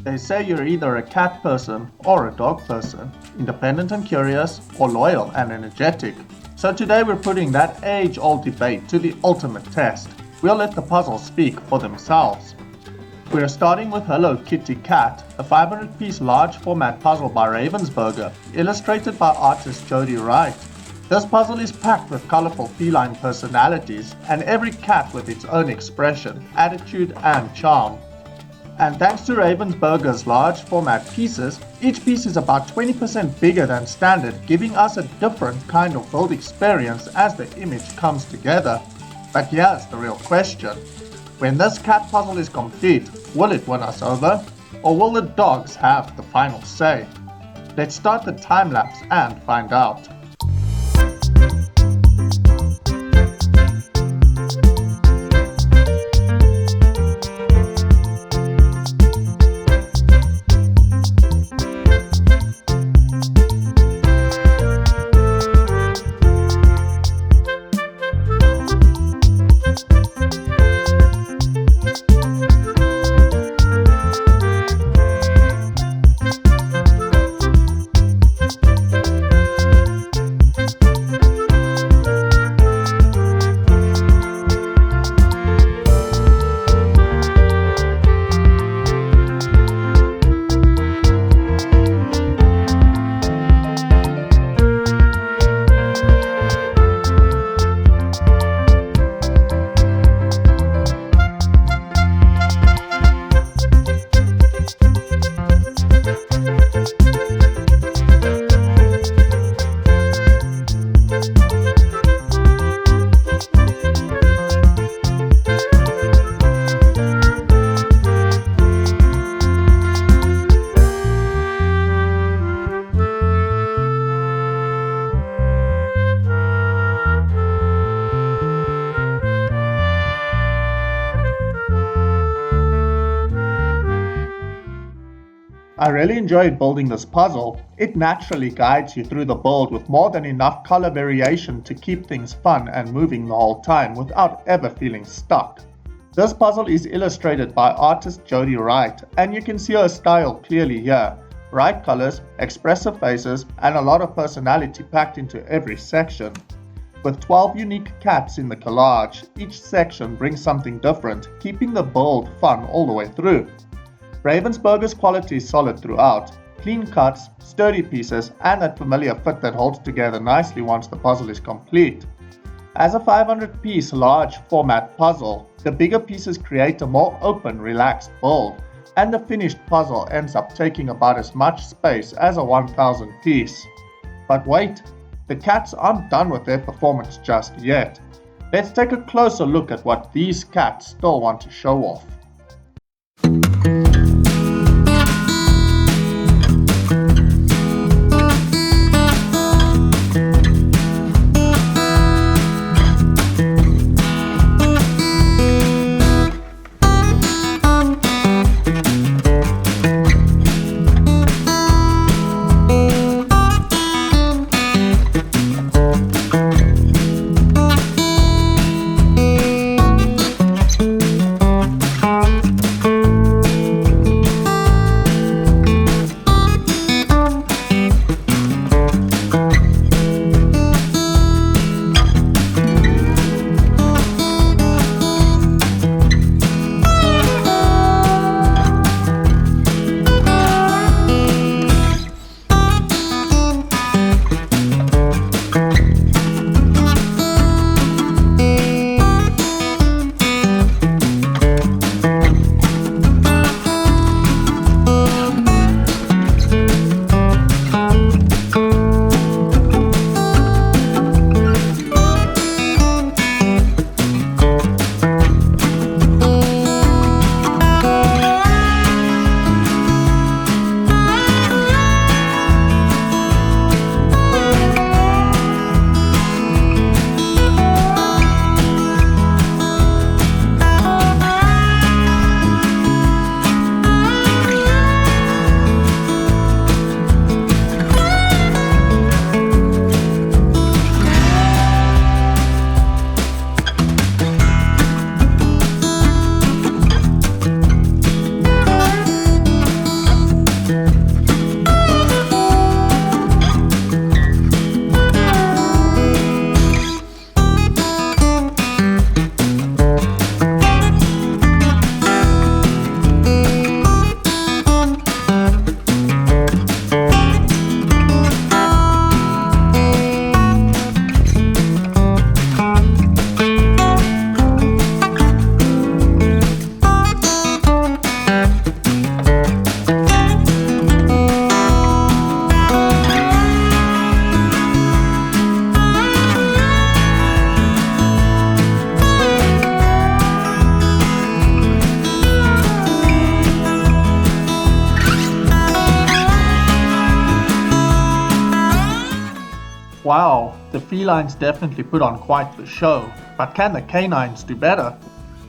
They say you're either a cat person or a dog person, independent and curious, or loyal and energetic. So today we're putting that age-old debate to the ultimate test. We'll let the puzzles speak for themselves. We're starting with Hello Kitty Cat, a 500-piece large format puzzle by Ravensburger, illustrated by artist Jody Wright. This puzzle is packed with colorful feline personalities, and every cat with its own expression, attitude, and charm. And thanks to Ravensburger's large format pieces, each piece is about 20% bigger than standard, giving us a different kind of build experience as the image comes together. But here's the real question. When this cat puzzle is complete, will it win us over? Or will the dogs have the final say? Let's start the time lapse and find out. I really enjoyed building this puzzle. It naturally guides you through the build with more than enough color variation to keep things fun and moving the whole time without ever feeling stuck. This puzzle is illustrated by artist Jody Wright, and you can see her style clearly here. Bright colors, expressive faces, and a lot of personality packed into every section. With 12 unique cats in the collage, each section brings something different, keeping the build fun all the way through. Ravensburger's quality is solid throughout, clean cuts, sturdy pieces, and that familiar fit that holds together nicely once the puzzle is complete. As a 500-piece large format puzzle, the bigger pieces create a more open, relaxed build, and the finished puzzle ends up taking about as much space as a 1,000 piece. But wait, the cats aren't done with their performance just yet. Let's take a closer look at what these cats still want to show off. The felines definitely put on quite the show, but can the canines do better?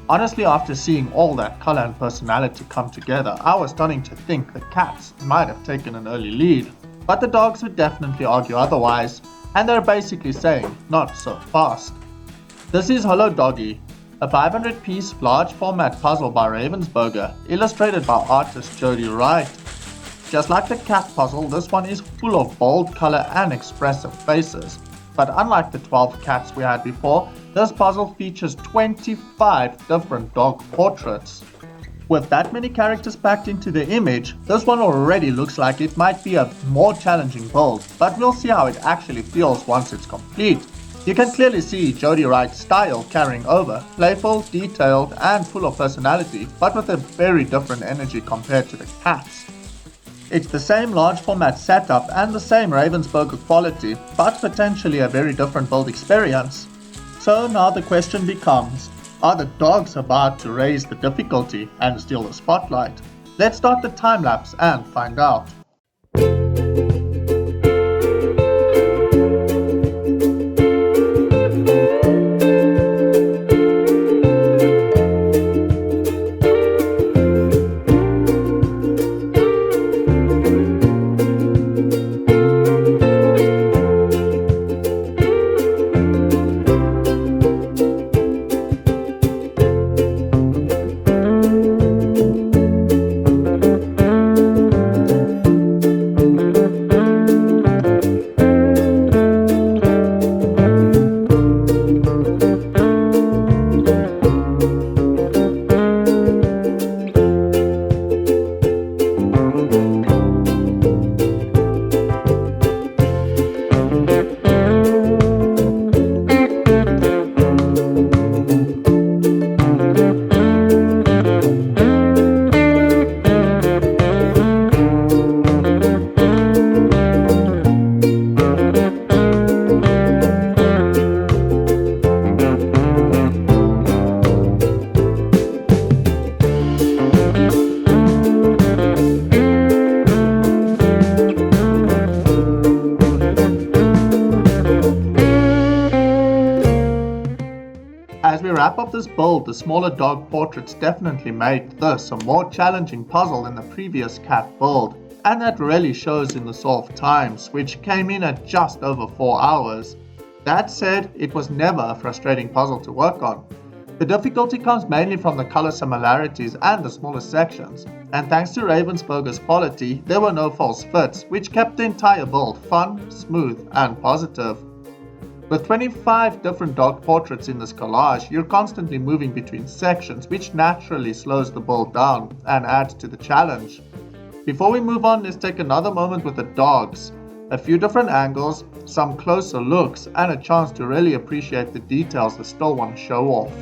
Honestly, after seeing all that color and personality come together, I was starting to think the cats might have taken an early lead. But the dogs would definitely argue otherwise, and they're basically saying, not so fast. This is Hello Doggie, a 500-piece large format puzzle by Ravensburger, illustrated by artist Jody Wright. Just like the cat puzzle, this one is full of bold color and expressive faces. But unlike the 12 cats we had before, this puzzle features 25 different dog portraits. With that many characters packed into the image, this one already looks like it might be a more challenging build, but we'll see how it actually feels once it's complete. You can clearly see Jody Wright's style carrying over, playful, detailed, and full of personality, but with a very different energy compared to the cats. It's the same large format setup and the same Ravensburger quality, but potentially a very different build experience. So now the question becomes, are the dogs about to raise the difficulty and steal the spotlight? Let's start the time lapse and find out. As we wrap up this build, the smaller dog portraits definitely made this a more challenging puzzle than the previous cat build, and that really shows in the solve times, which came in at just over 4 hours. That said, it was never a frustrating puzzle to work on. The difficulty comes mainly from the color similarities and the smaller sections, and thanks to Ravensburger's quality, there were no false fits, which kept the entire build fun, smooth, and positive. With 25 different dog portraits in this collage, you're constantly moving between sections, which naturally slows the build down and adds to the challenge. Before we move on, let's take another moment with the dogs. A few different angles, some closer looks, and a chance to really appreciate the details they still want to show off.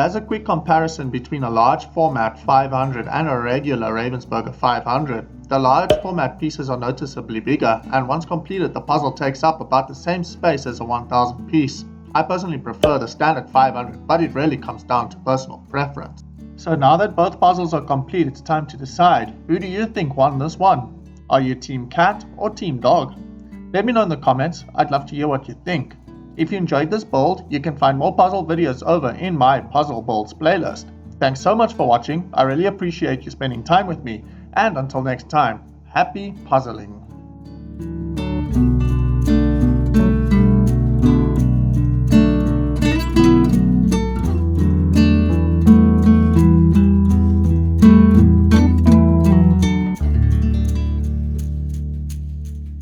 Here's a quick comparison between a large format 500 and a regular Ravensburger 500. The large format pieces are noticeably bigger, and once completed the puzzle takes up about the same space as a 1000 piece. I personally prefer the standard 500, but it really comes down to personal preference. So now that both puzzles are complete, it's time to decide, who do you think won this one? Are you team cat or team dog? Let me know in the comments, I'd love to hear what you think. If you enjoyed this build, you can find more puzzle videos over in my Puzzle Builds playlist. Thanks so much for watching, I really appreciate you spending time with me, and until next time, happy puzzling!